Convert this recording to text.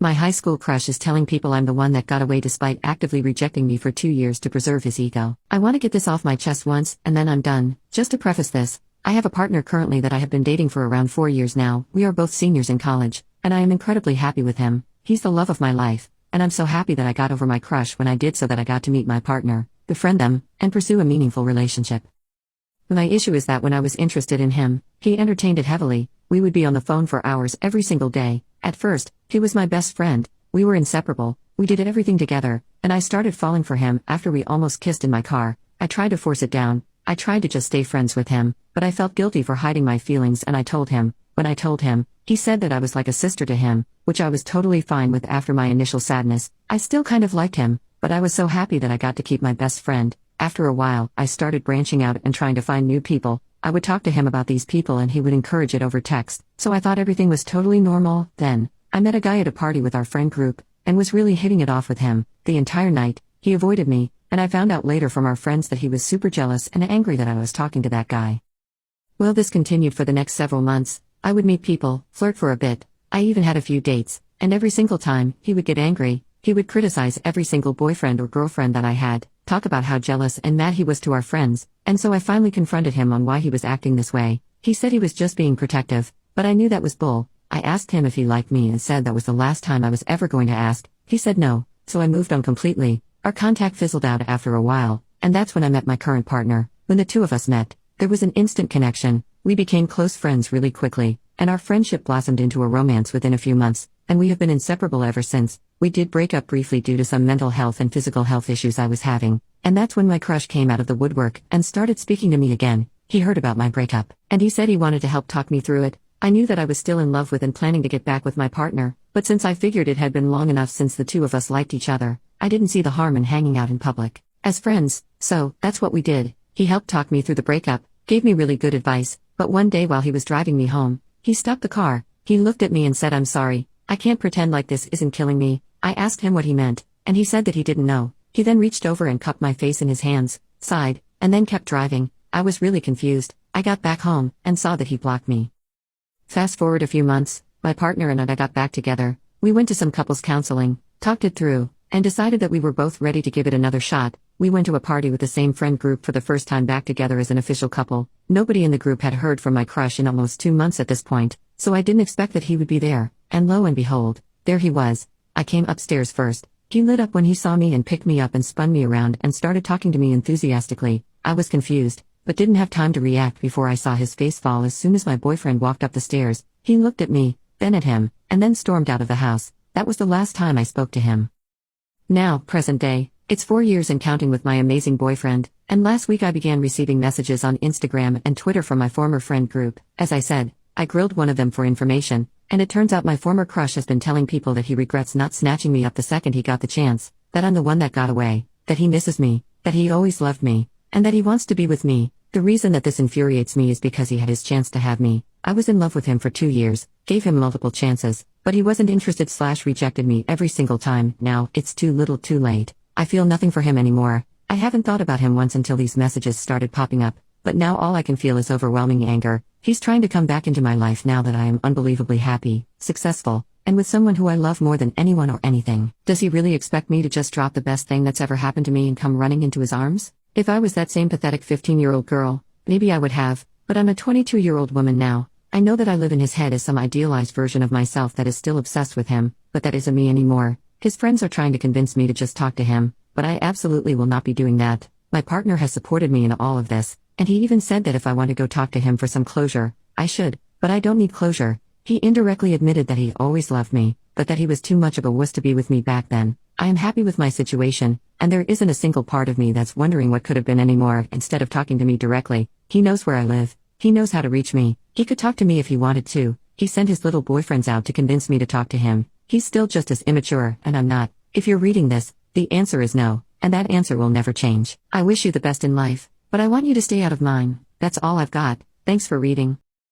My high school crush is telling people I'm the one that got away despite actively rejecting me for 2 years to preserve his ego. I want to get this off my chest once, and then I'm done. Just to preface this, I have a partner currently that I have been dating for around 4 years now. We are both seniors in college, and I am incredibly happy with him. He's the love of my life, and I'm so happy that I got over my crush when I did so that I got to meet my partner, befriend them, and pursue a meaningful relationship. My issue is that when I was interested in him, he entertained it heavily. We would be on the phone for hours every single day. At first, he was my best friend. We were inseparable. We did everything together, and I started falling for him after we almost kissed in my car. I tried to force it down. I tried to just stay friends with him, but I felt guilty for hiding my feelings, and I told him. When I told him, he said that I was like a sister to him, which I was totally fine with after my initial sadness. I still kind of liked him, but I was so happy that I got to keep my best friend. After a while, I started branching out and trying to find new people. I would talk to him about these people and he would encourage it over text, so I thought everything was totally normal. Then, I met a guy at a party with our friend group, and was really hitting it off with him. The entire night, he avoided me, and I found out later from our friends that he was super jealous and angry that I was talking to that guy. Well, this continued for the next several months. I would meet people, flirt for a bit. I even had a few dates, and every single time, he would get angry. He would criticize every single boyfriend or girlfriend that I had, talk about how jealous and mad he was to our friends, and so I finally confronted him on why he was acting this way. He said he was just being protective, but I knew that was bull. I asked him if he liked me and said that was the last time I was ever going to ask. He said no, so I moved on completely. Our contact fizzled out after a while, and that's when I met my current partner. When the two of us met, there was an instant connection. We became close friends really quickly, and our friendship blossomed into a romance within a few months, and we have been inseparable ever since. We did break up briefly due to some mental health and physical health issues I was having, and that's when my crush came out of the woodwork and started speaking to me again. He heard about my breakup, and he said he wanted to help talk me through it. I knew that I was still in love with and planning to get back with my partner, but since I figured it had been long enough since the two of us liked each other, I didn't see the harm in hanging out in public as friends, so that's what we did. He helped talk me through the breakup, gave me really good advice, but one day while he was driving me home, he stopped the car. He looked at me and said, "I'm sorry, I can't pretend like this isn't killing me." I asked him what he meant, and he said that he didn't know. He then reached over and cupped my face in his hands, sighed, and then kept driving. I was really confused. I got back home, and saw that he blocked me. Fast forward a few months, my partner and I got back together. We went to some couples counseling, talked it through, and decided that we were both ready to give it another shot. We went to a party with the same friend group for the first time back together as an official couple. Nobody in the group had heard from my crush in almost 2 months at this point, so I didn't expect that he would be there, and lo and behold, there he was. I came upstairs first. He lit up when he saw me and picked me up and spun me around and started talking to me enthusiastically. I was confused, but didn't have time to react before I saw his face fall as soon as my boyfriend walked up the stairs. He looked at me, then at him, and then stormed out of the house. That was the last time I spoke to him. Now, present day, it's 4 years and counting with my amazing boyfriend, and last week I began receiving messages on Instagram and Twitter from my former friend group. As I said, I grilled one of them for information, and it turns out my former crush has been telling people that he regrets not snatching me up the second he got the chance, that I'm the one that got away, that he misses me, that he always loved me, and that he wants to be with me. The reason that this infuriates me is because he had his chance to have me. I was in love with him for 2 years, gave him multiple chances, but he wasn't interested/rejected me every single time. Now, it's too little too late. I feel nothing for him anymore. I haven't thought about him once until these messages started popping up, but now all I can feel is overwhelming anger. He's trying to come back into my life now that I am unbelievably happy, successful, and with someone who I love more than anyone or anything. Does he really expect me to just drop the best thing that's ever happened to me and come running into his arms? If I was that same pathetic 15-year-old girl, maybe I would have, but I'm a 22-year-old woman now. I know that I live in his head as some idealized version of myself that is still obsessed with him, but that isn't me anymore. His friends are trying to convince me to just talk to him, but I absolutely will not be doing that. My partner has supported me in all of this, and he even said that if I want to go talk to him for some closure, I should, but I don't need closure. He indirectly admitted that he always loved me, but that he was too much of a wuss to be with me back then. I am happy with my situation, and there isn't a single part of me that's wondering what could have been anymore. Instead of talking to me directly, he knows where I live. He knows how to reach me. He could talk to me if he wanted to. He sent his little boyfriends out to convince me to talk to him. He's still just as immature, and I'm not. If you're reading this, the answer is no, and that answer will never change. I wish you the best in life, but I want you to stay out of mine. That's all I've got. Thanks for reading.